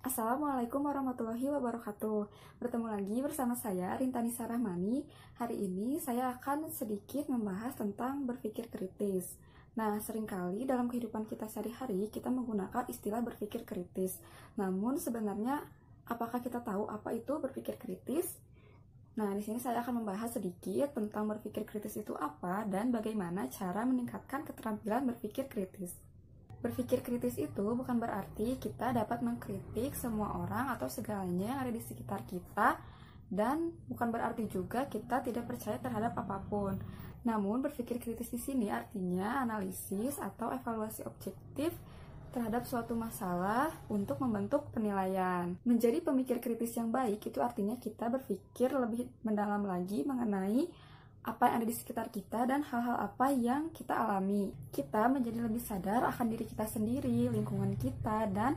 Assalamualaikum warahmatullahi wabarakatuh. Bertemu lagi bersama saya, Rintani Sarahmani. Hari ini saya akan sedikit membahas tentang berpikir kritis. Nah, seringkali dalam kehidupan kita sehari-hari, kita menggunakan istilah berpikir kritis. Namun sebenarnya, apakah kita tahu apa itu berpikir kritis? Nah, di sini saya akan membahas sedikit tentang berpikir kritis itu apa dan bagaimana cara meningkatkan keterampilan berpikir kritis. Berpikir kritis itu bukan berarti kita dapat mengkritik semua orang atau segalanya yang ada di sekitar kita, dan bukan berarti juga kita tidak percaya terhadap apapun. Namun, berpikir kritis di sini artinya analisis atau evaluasi objektif terhadap suatu masalah untuk membentuk penilaian. Menjadi pemikir kritis yang baik itu artinya kita berpikir lebih mendalam lagi mengenai apa yang ada di sekitar kita dan hal-hal apa yang kita alami. Kita menjadi lebih sadar akan diri kita sendiri, lingkungan kita, dan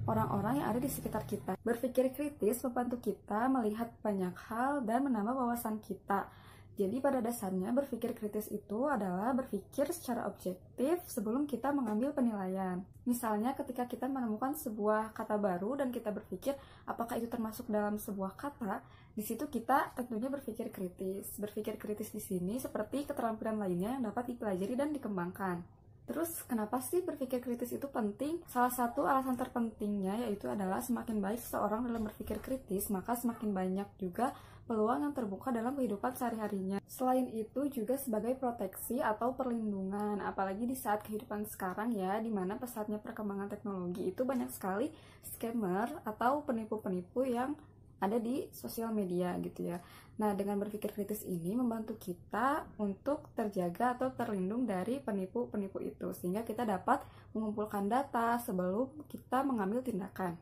orang-orang yang ada di sekitar kita. Berpikir kritis membantu kita melihat banyak hal dan menambah wawasan kita. Jadi pada dasarnya berpikir kritis itu adalah berpikir secara objektif sebelum kita mengambil penilaian. Misalnya ketika kita menemukan sebuah kata baru dan kita berpikir apakah itu termasuk dalam sebuah kata, di situ kita tentunya berpikir kritis. Berpikir kritis di sini seperti keterampilan lainnya yang dapat dipelajari dan dikembangkan. Terus kenapa sih berpikir kritis itu penting? Salah satu alasan terpentingnya yaitu adalah semakin baik seseorang dalam berpikir kritis, maka semakin banyak juga peluang yang terbuka dalam kehidupan sehari-harinya. Selain itu juga sebagai proteksi atau perlindungan, apalagi di saat kehidupan sekarang ya, di mana pesatnya perkembangan teknologi itu banyak sekali scammer atau penipu-penipu yang ada di sosial media gitu ya. Nah, dengan berpikir kritis ini membantu kita untuk terjaga atau terlindung dari penipu-penipu itu, sehingga kita dapat mengumpulkan data sebelum kita mengambil tindakan.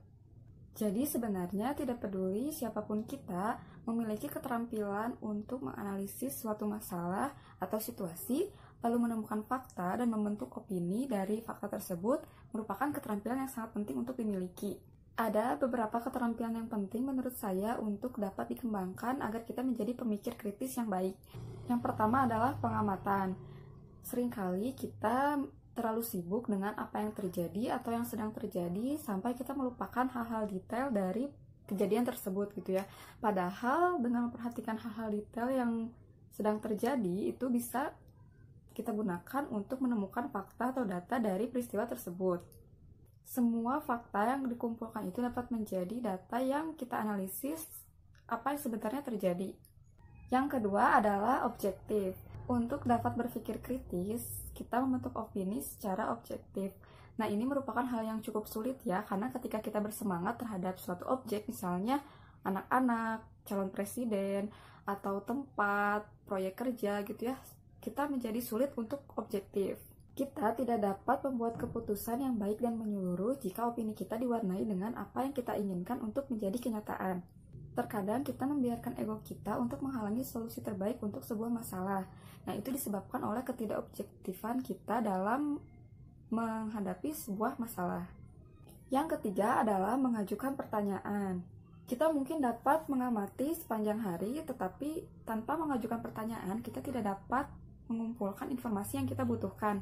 Jadi sebenarnya tidak peduli siapapun kita, memiliki keterampilan untuk menganalisis suatu masalah atau situasi, lalu menemukan fakta dan membentuk opini dari fakta tersebut merupakan keterampilan yang sangat penting untuk dimiliki. Ada beberapa keterampilan yang penting menurut saya untuk dapat dikembangkan agar kita menjadi pemikir kritis yang baik. Yang pertama adalah pengamatan. Seringkali kita terlalu sibuk dengan apa yang terjadi atau yang sedang terjadi sampai kita melupakan hal-hal detail dari kejadian tersebut gitu ya. Padahal dengan memperhatikan hal-hal detail yang sedang terjadi itu bisa kita gunakan untuk menemukan fakta atau data dari peristiwa tersebut. Semua fakta yang dikumpulkan itu dapat menjadi data yang kita analisis apa yang sebenarnya terjadi. Yang kedua adalah objektif. Untuk dapat berpikir kritis, kita membentuk opini secara objektif. Nah, ini merupakan hal yang cukup sulit ya, karena ketika kita bersemangat terhadap suatu objek, misalnya anak-anak, calon presiden, atau tempat, proyek kerja gitu ya, kita menjadi sulit untuk objektif. Kita tidak dapat membuat keputusan yang baik dan menyeluruh jika opini kita diwarnai dengan apa yang kita inginkan untuk menjadi kenyataan. Terkadang kita membiarkan ego kita untuk menghalangi solusi terbaik untuk sebuah masalah. Nah, itu disebabkan oleh ketidakobjektifan kita dalam menghadapi sebuah masalah. Yang ketiga adalah mengajukan pertanyaan. Kita mungkin dapat mengamati sepanjang hari, tetapi tanpa mengajukan pertanyaan, kita tidak dapat mengumpulkan informasi yang kita butuhkan.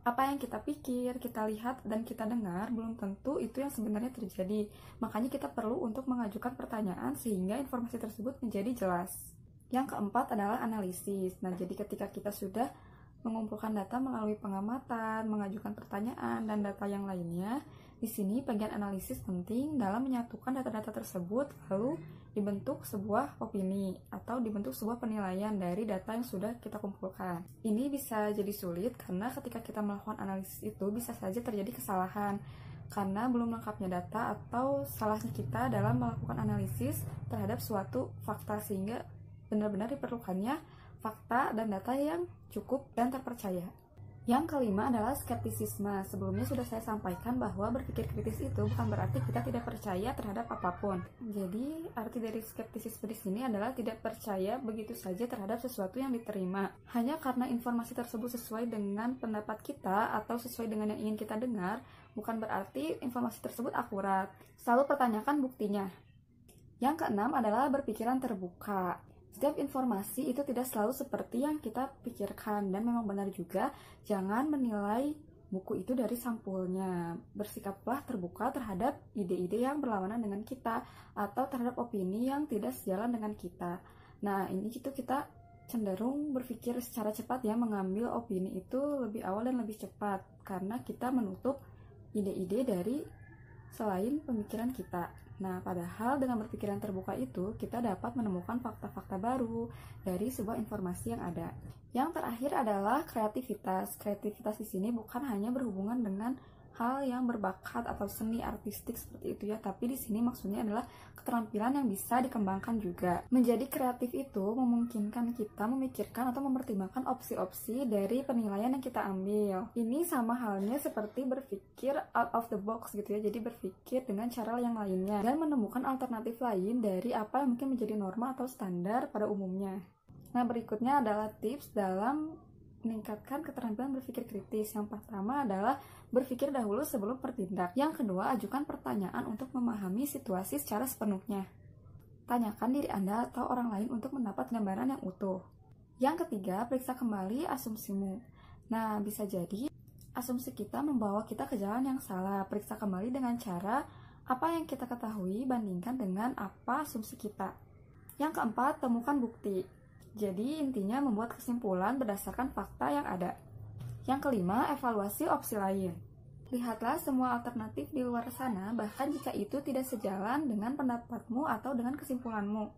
Apa yang kita pikir, kita lihat, dan kita dengar belum tentu itu yang sebenarnya terjadi. Makanya kita perlu untuk mengajukan pertanyaan sehingga informasi tersebut menjadi jelas. Yang keempat adalah analisis. Nah, jadi ketika kita sudah mengumpulkan data melalui pengamatan, mengajukan pertanyaan, dan data yang lainnya, di sini bagian analisis penting dalam menyatukan data-data tersebut lalu dibentuk sebuah opini atau dibentuk sebuah penilaian dari data yang sudah kita kumpulkan. Ini bisa jadi sulit karena ketika kita melakukan analisis itu bisa saja terjadi kesalahan karena belum lengkapnya data atau salahnya kita dalam melakukan analisis terhadap suatu fakta, sehingga benar-benar diperlukannya fakta dan data yang cukup dan terpercaya. Yang kelima adalah skeptisisme. Sebelumnya sudah saya sampaikan bahwa berpikir kritis itu bukan berarti kita tidak percaya terhadap apapun. Jadi, arti dari skeptisisme di sini adalah tidak percaya begitu saja terhadap sesuatu yang diterima. Hanya karena informasi tersebut sesuai dengan pendapat kita atau sesuai dengan yang ingin kita dengar, bukan berarti informasi tersebut akurat. Selalu pertanyakan buktinya. Yang keenam adalah berpikiran terbuka. Setiap informasi itu tidak selalu seperti yang kita pikirkan, dan memang benar juga jangan menilai buku itu dari sampulnya. Bersikaplah terbuka terhadap ide-ide yang berlawanan dengan kita atau terhadap opini yang tidak sejalan dengan kita. Nah, ini itu kita cenderung berpikir secara cepat ya, mengambil opini itu lebih awal dan lebih cepat karena kita menutup ide-ide dari selain pemikiran kita. Nah, padahal dengan berpikiran terbuka itu kita dapat menemukan fakta-fakta baru dari sebuah informasi yang ada. Yang terakhir adalah kreativitas. Kreativitas di sini bukan hanya berhubungan dengan hal yang berbakat atau seni artistik seperti itu ya, tapi di sini maksudnya adalah keterampilan yang bisa dikembangkan juga. Menjadi kreatif itu memungkinkan kita memikirkan atau mempertimbangkan opsi-opsi dari penilaian yang kita ambil. Ini sama halnya seperti berpikir out of the box gitu ya, jadi berpikir dengan cara yang lainnya dan menemukan alternatif lain dari apa yang mungkin menjadi norma atau standar pada umumnya. Nah, berikutnya adalah tips dalam meningkatkan keterampilan berpikir kritis. Yang pertama adalah berpikir dahulu sebelum bertindak. Yang kedua, ajukan pertanyaan untuk memahami situasi secara sepenuhnya. Tanyakan diri Anda atau orang lain untuk mendapat gambaran yang utuh. Yang ketiga, periksa kembali asumsimu. Nah, bisa jadi asumsi kita membawa kita ke jalan yang salah. Periksa kembali dengan cara apa yang kita ketahui bandingkan dengan apa asumsi kita. Yang keempat, temukan bukti. Jadi intinya membuat kesimpulan berdasarkan fakta yang ada. Yang kelima, evaluasi opsi lain. Lihatlah semua alternatif di luar sana, bahkan jika itu tidak sejalan dengan pendapatmu atau dengan kesimpulanmu.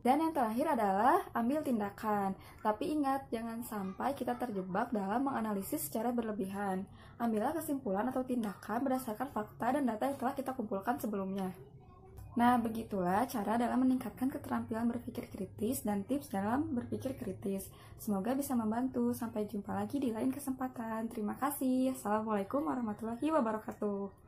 Dan yang terakhir adalah ambil tindakan. Tapi ingat, jangan sampai kita terjebak dalam menganalisis secara berlebihan. Ambillah kesimpulan atau tindakan berdasarkan fakta dan data yang telah kita kumpulkan sebelumnya. Nah, begitulah cara dalam meningkatkan keterampilan berpikir kritis dan tips dalam berpikir kritis. Semoga bisa membantu. Sampai jumpa lagi di lain kesempatan. Terima kasih. Assalamualaikum warahmatullahi wabarakatuh.